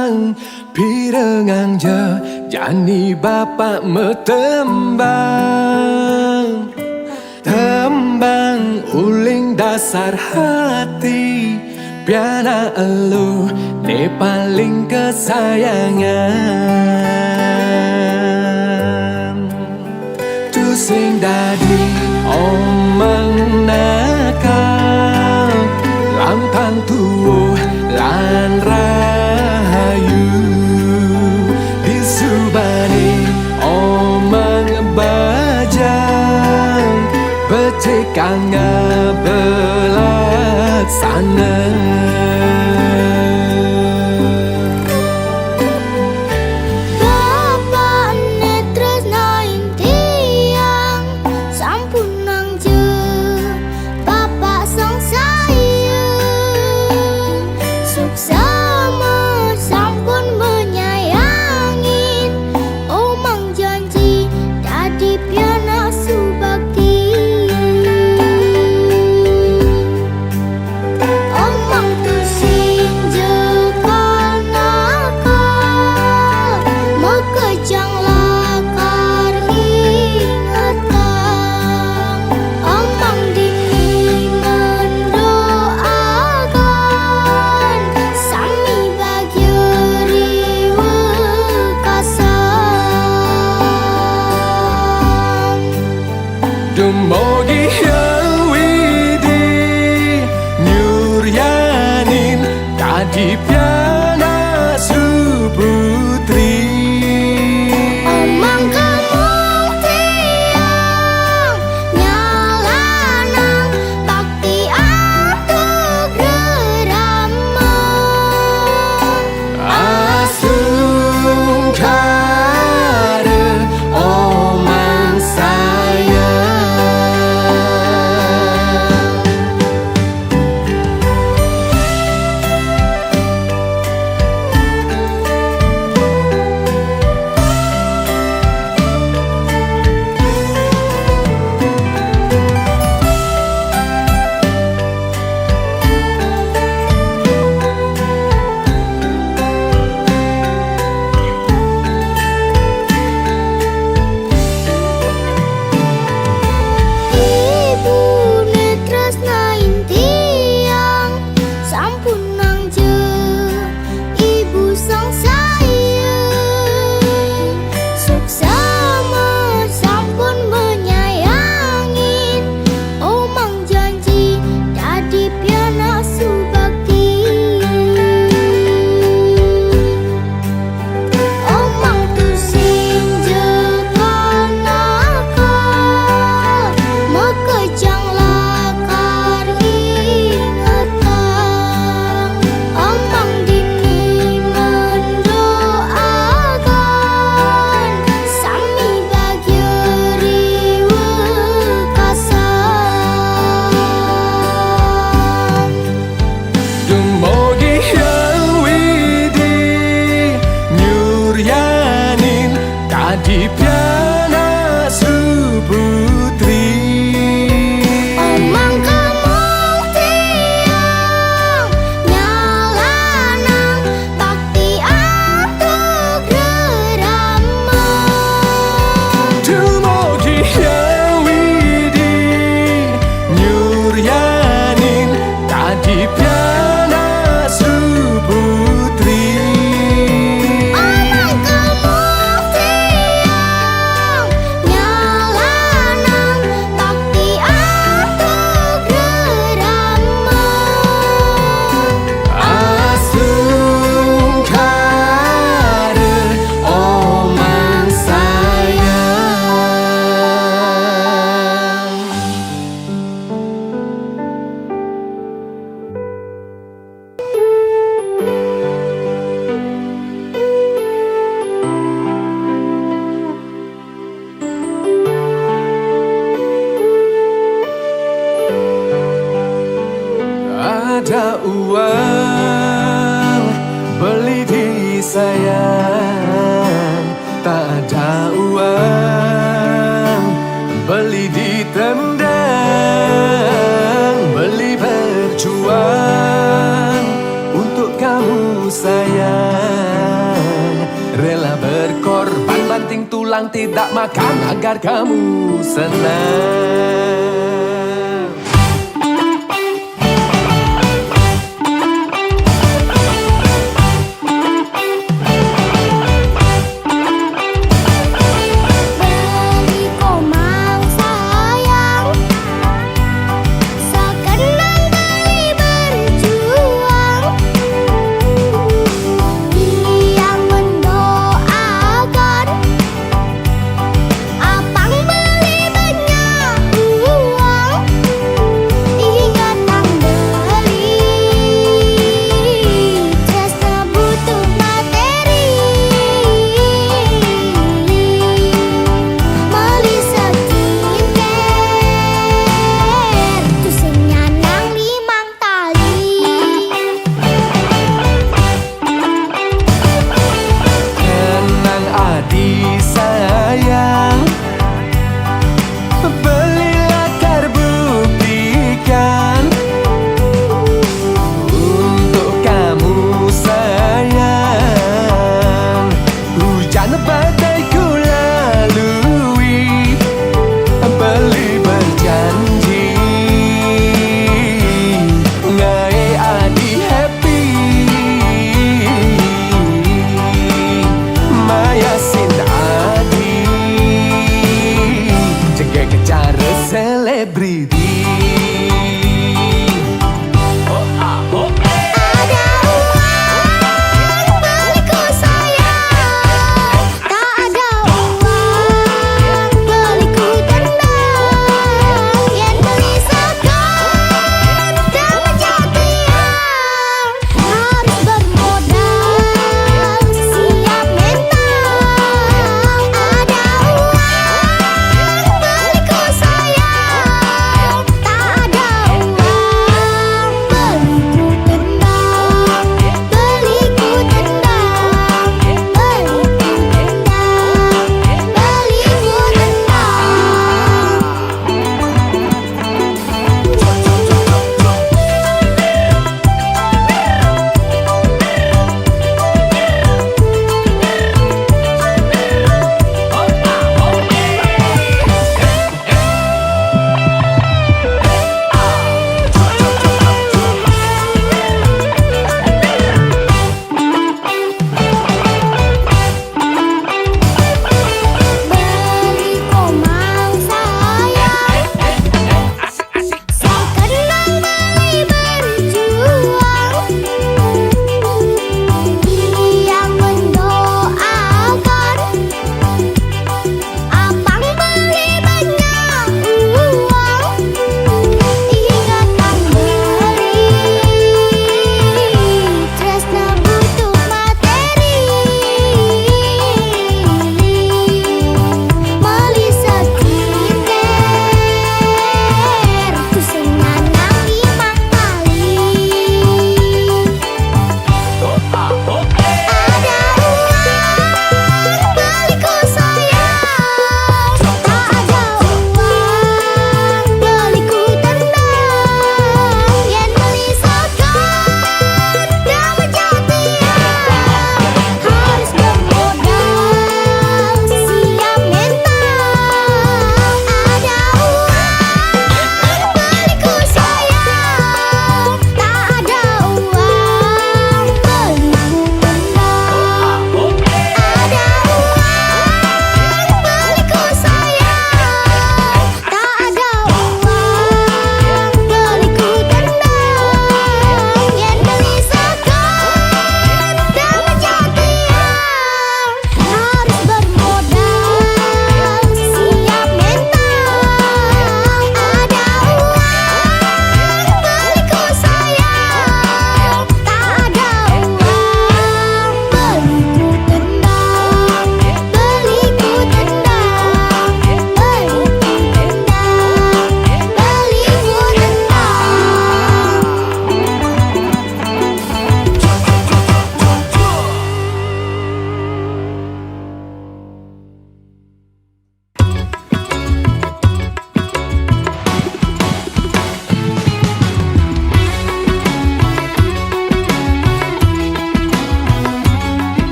tembang pirengang je jani bapak metembang. Tembang uling dasar hati piana elu ne paling kesayangan. Tu sing dadi omong nakal lantang tuwo lan rahayu disubani omong bajang becekang belaksana. Dumogi Widi nyuryanin tadi piana subutri. Omong kamu tiang nyalanang bakti aku gerama Asung kare omang saya. Di piana subutri. Omong kamu tiang nyalanang bakti aku gerama Dumogi Widi nyuryanin tadi piana subutri. Ada uang beli diri sayang, tak ada uang beli ditendang, beli berjuang untuk kamu sayang. berkorban banting tulang tidak makan agar kamu senang. Beli komang sayang, sekenang beli berjuang. Yang mendoakan abang beli banyak uang. Ingat tang beli, just butuh materi. Beli skincare, tu sing nyanang 5 tali. Tenang adik sayang, belilah terbuktikan untuk kamu sayang. Hujan badai ku lalui, beli berjanji ngai adi happy. Maya sin adi jaga kecara selebriti. Ada uang beliku sayang, tak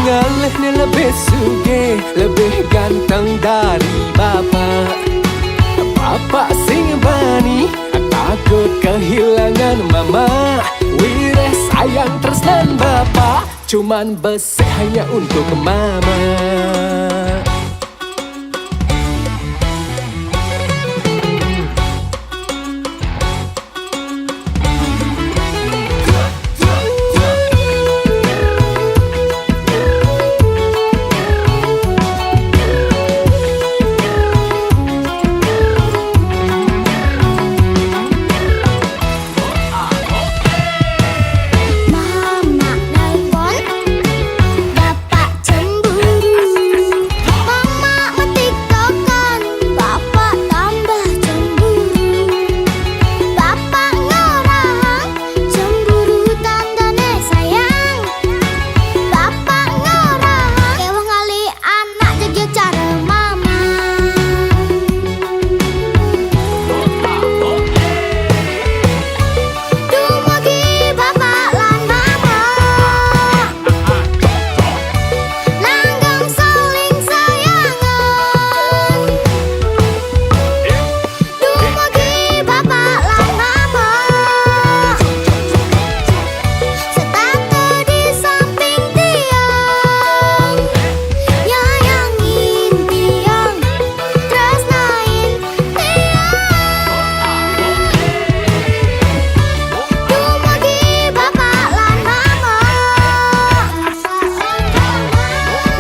ngalihnya lebih sugih, lebih ganteng dari bapak. Bapak sing bani, takut kehilangan mama. Wireh sayang tresnan bapak, cuman besih hanya untuk mama. Mama nelpon, bapak cemburu. Mama metiktokan, bapak tambah cemburu. Bapak ngorang, cemburu tandane sayang. Bapak ngorang, kewang kali anak jaga cara mama. Dumugi bapak lan mama, langgang saling sayangan. Dumugi bapak lan mama, setatu di samping tiang, nyayangin tiang, tresnain tiang. Dumugi bapak lan mama,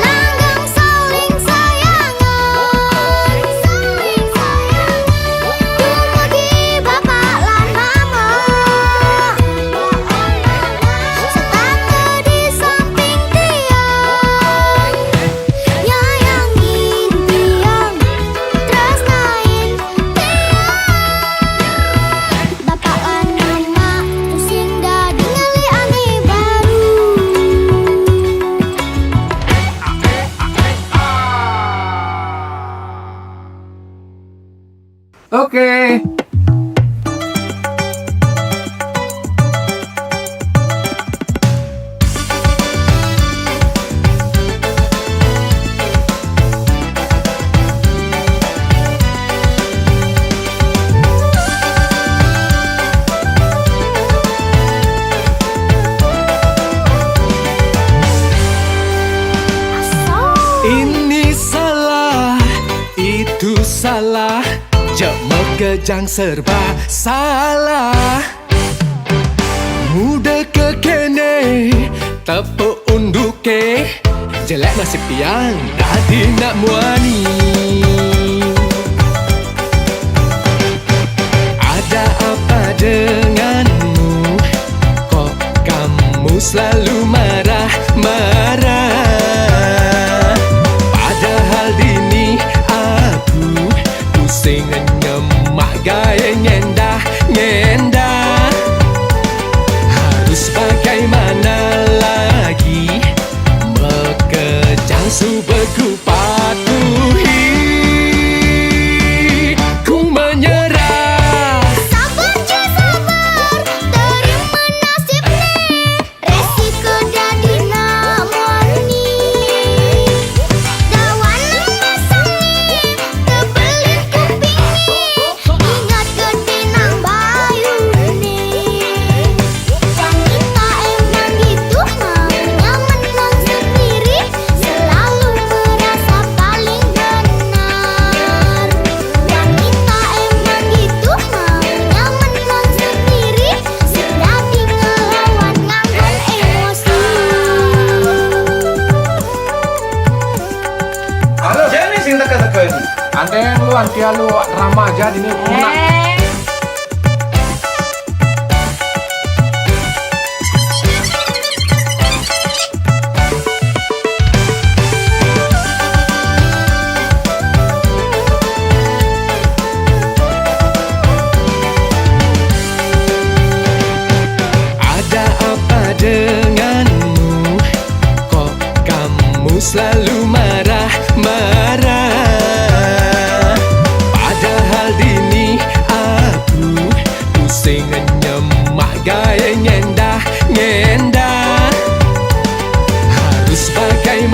langgang saling sayangan. Dumugi bapak lan mama, setatu di samping tiang, nyayangin tiang, tresnain tiang. Bapak lan mama pusing dadi ngali ane baru. Oke. Ini salah, itu salah, jemuk kejang serba salah. Muda kekene, tepuk unduke, jelek nasib tiang, tadi nak muani. Ada apa denganmu? Kok kamu selalu marah-marah? Padahal dini aku pusing nyemak gaya nyendah-nyendah. Harus bagaimana lagi? Mekejang subeku patuhi. Ku menyerah. Sabar je sabar, terima nasib ni. Resiko dadi namoni. Dawan masang ni, kebelit kuping ni. Ingat gede nang bayu ni. Wanita emang gitu, mau nyaman nang sendiri. Selalu merasa paling benar. Wanita emang gitu, mau nyaman nang sendiri. Sedati ngelawan nganggon emosi. Halo, jadi sing teka-teka ini. Ande lu anti lu remaja dini punak. Ada apa denganmu? Kok kamu selalu marah-marah? Padahal dini aku pusing nyemak gaya nyendah-nyendah. Harus pakai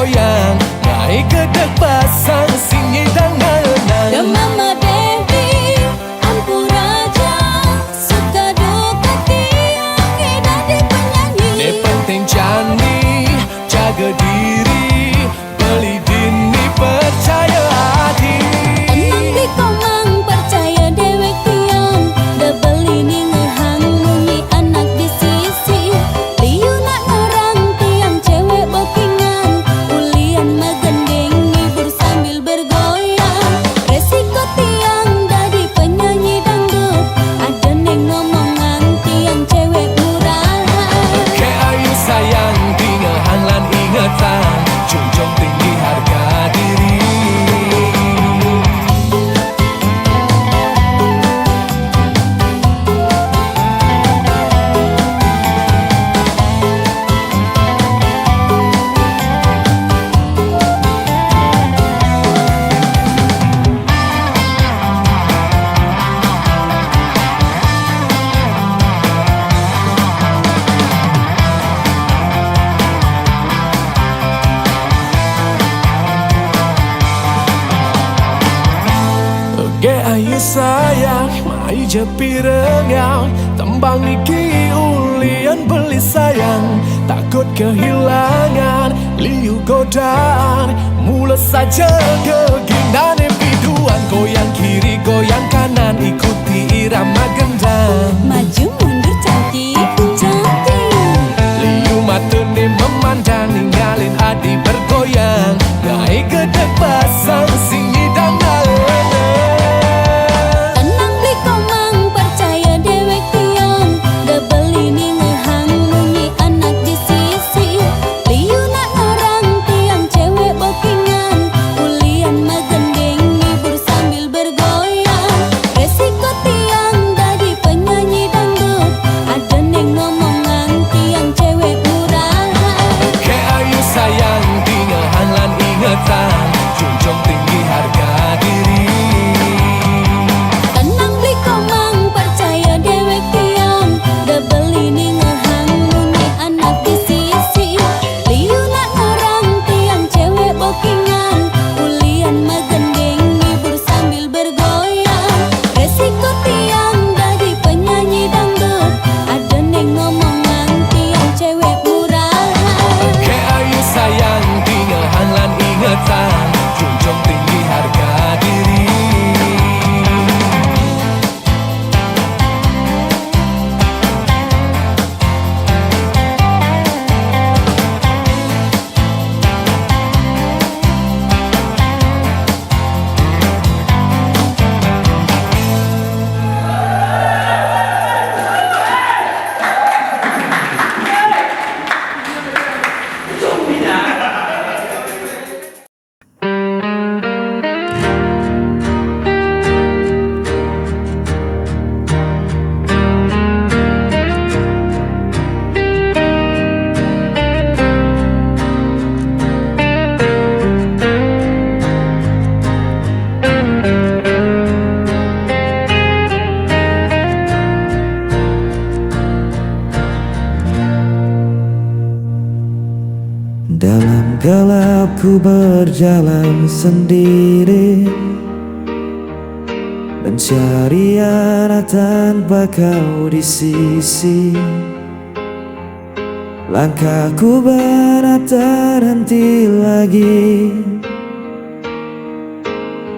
bergoyang naik ke pasang singi dan The nanang. Mama Devi, Ampu Raja, suka duka tiang dari penyanyi. Ne penting jani, jaga diri, beli dini percaya hati. Tenang di komang percaya dewek tiang, double ini ngehang munyi anak di sisi. Liu nak orang tiang cewek bokingan, ulian megendeng ngibur sambil bergoyang. Resiko tiang dari penyanyi dangdut, ada neng ngomongan tiang cewek murahan. Ke ayu sayang, dingehan lan ingetan, junjung tinggi harga diri. Ge ayu sayang, mai je pirengau, tembang niki ulian beli sayang, takut kehilangan, liu godaan, mula saja keginane biduan, goyang kiri goyang kanan, ikuti irama gendang. Maju mundur cantik, cantik. Liu matene memandang, ninggalin adi bergoyang, naik ke pasang singi dan nanang. Tenang beli komang percaya dewek tiang, double ini ngehang munyi anak di sisi. Liu nak orang tiang cewek bokingan, ulian megendeng ngibur sambil bergoyang. Resiko tiang dari penyanyi dangdut, ada neng ngomongan tiang cewek murahan. Ke ayu sayang, dingehan lan ingetan, junjung tinggi harga diri. Tenang beli komang percaya dewek tiang, double ini ngehang munyi anak di sisi. Liu nak orang tiang cewek bokingan, ulian megendeng ngibur sambil bergoyang. Resiko tiang dari penyanyi dangdut, ada neng ngomongan tiang cewek murahan. Ke ayu sayang, dingehan lan ingetan, junjung tinggi harga diri. Dalam gelap ku berjalan sendiri, mencari arah tanpa kau di sisi. Langkahku berat terhenti lagi,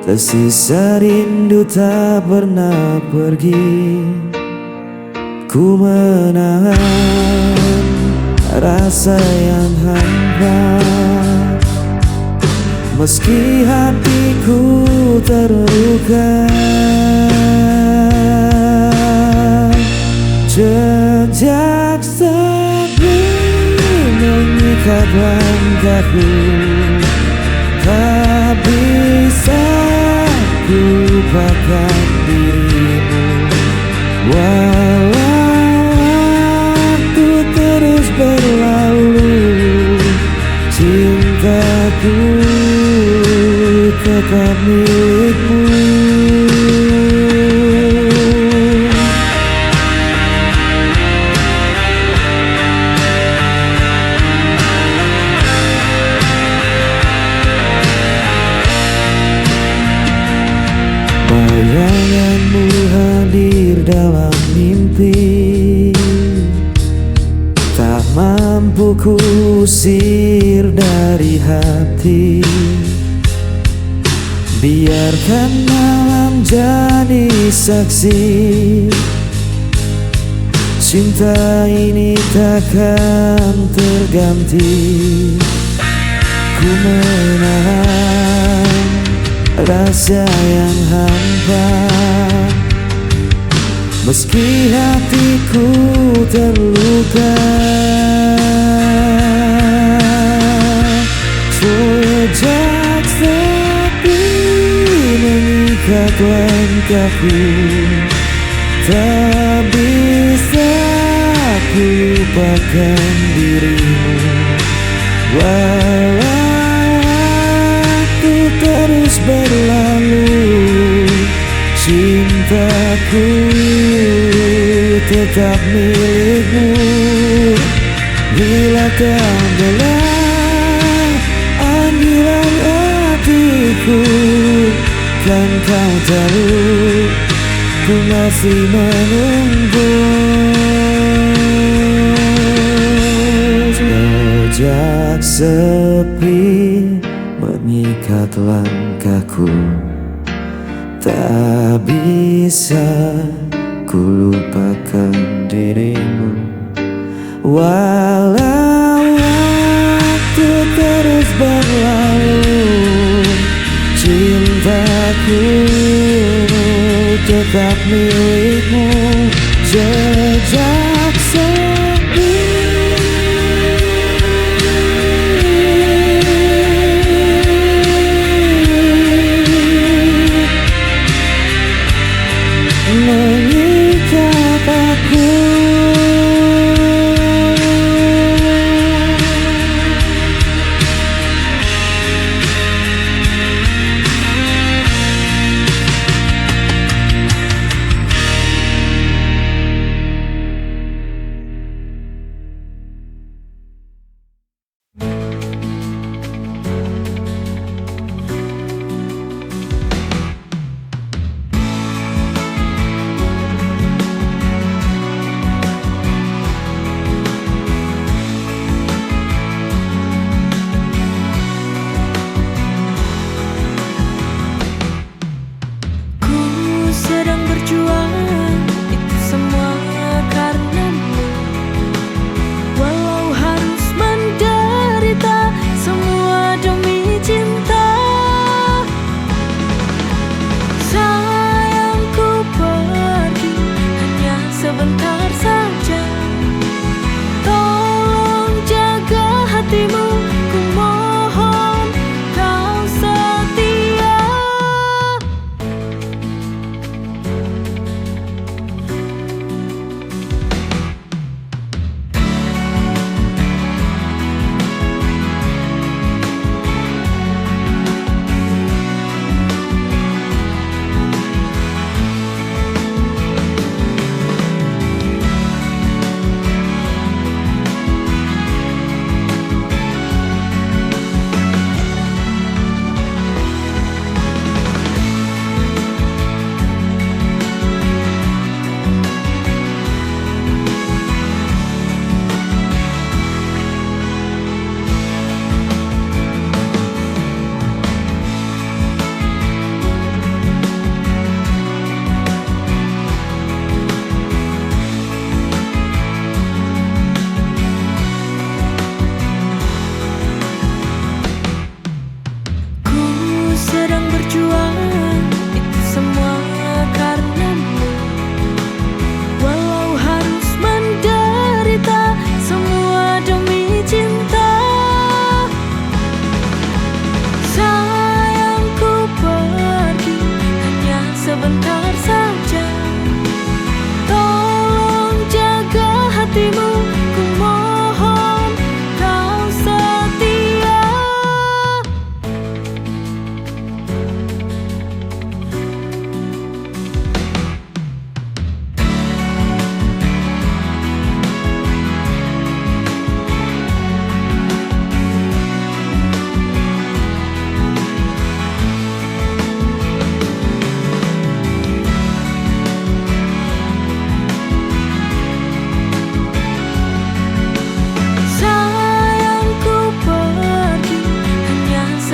tersisa rindu tak pernah pergi. Ku menahan rasa yang hampa, meski hatiku terluka. Jejak sepi mengikat langkahku, tak bisa ku lupakan dirimu. Walau waktu terus berlalu, cintaku tetap milikmu. Bayanganmu hadir dalam mimpi, tak mampu kusir dari hati. Biarkan malam jadi saksi, cinta ini takkan terganti. Ku menahan rasa yang hampa, meski hatiku terluka. Sejak sepi mengikat langkahku, tak bisa ku lupakan dirimu. Walau waktu terus berlalu, cintaku tetap milikmu. Bila kau adalah panggilan hatiku, kan kau tahu ku masih menunggu. Sejak sepi mengikat langkahku, tak bisa ku lupakan dirimu. Walau waktu terus berlalu, cintaku tetap milikmu. Sejak sepi mengikat aku.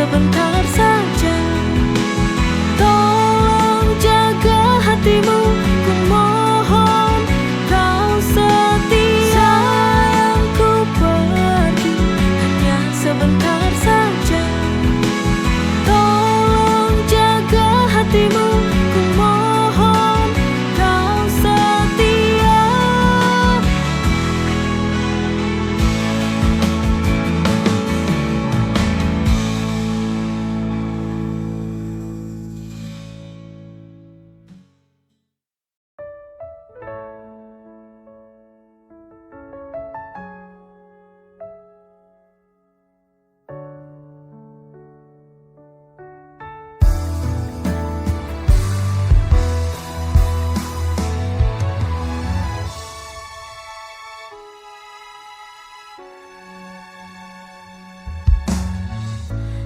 sebentar saja. Tolong jaga hatimu, ku mohon kau setia. Sayangku pergi hanya sebentar saja. Tolong jaga hatimu, ku mohon kau setia.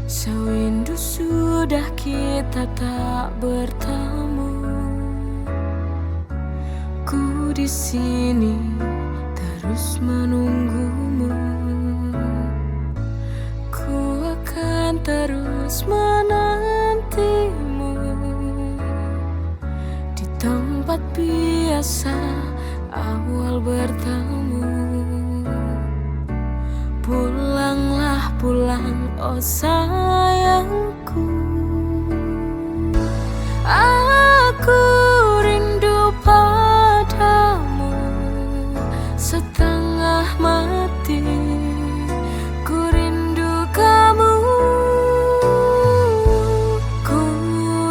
Sewindu sudah kita tak bertemu. Ku di sini terus menunggumu. Ku akan terus menantimu di tempat biasa awal bertemu. Pulanglah pulang, oh sayangku. Aku rindu padamu setengah mati. Ku rindu kamu. Ku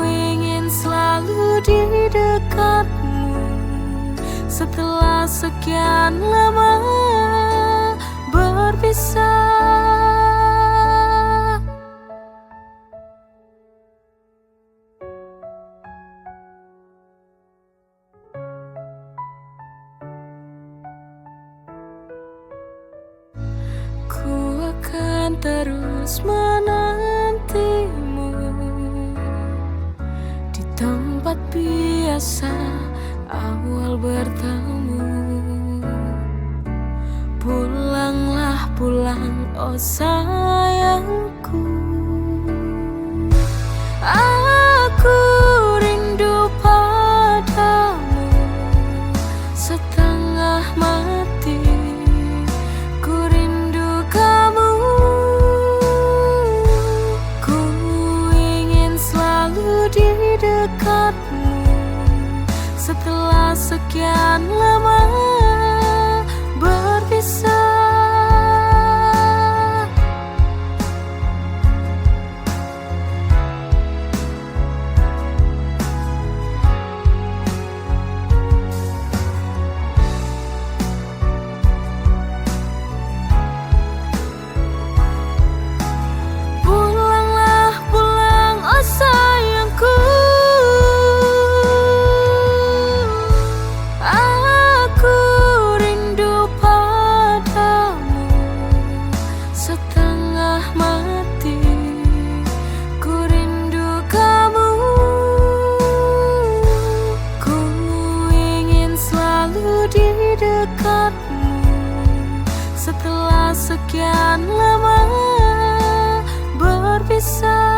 ingin selalu di dekatmu setelah sekian lama berpisah. Ku akan terus menantimu di tempat biasa awal bertemu. Pulanglah pulang, oh sayangku. Aku rindu padamu setengah mati. Ku rindu kamu. Ku ingin selalu di dekatmu setelah sekian lama berpisah. Pulanglah pulang, oh sayangku. Aku rindu padamu setengah mati. Ku rindu kamu. Ku ingin selalu di dekatmu setelah sekian lama berpisah.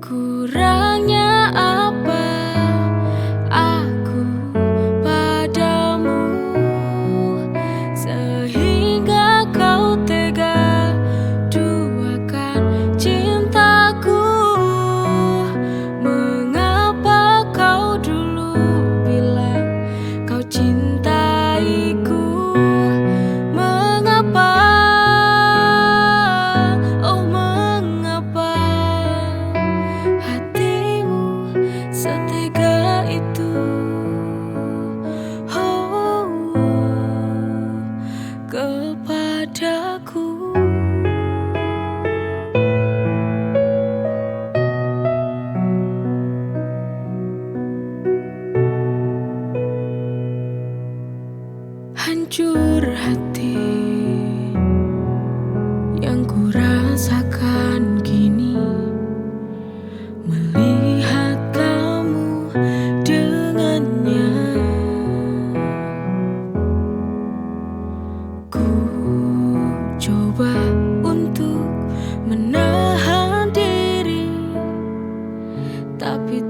Kurangnya apa aku padamu, sehingga kau tega duakan cintaku. Mengapa kau dulu bilang kau cintaiku? Mengapa, oh mengapa hatimu setega itu? Oh, kepadaku. Hancur hati yang ku rasakan kini, melihat kamu dengannya. Ku coba untuk menahan diri, tapi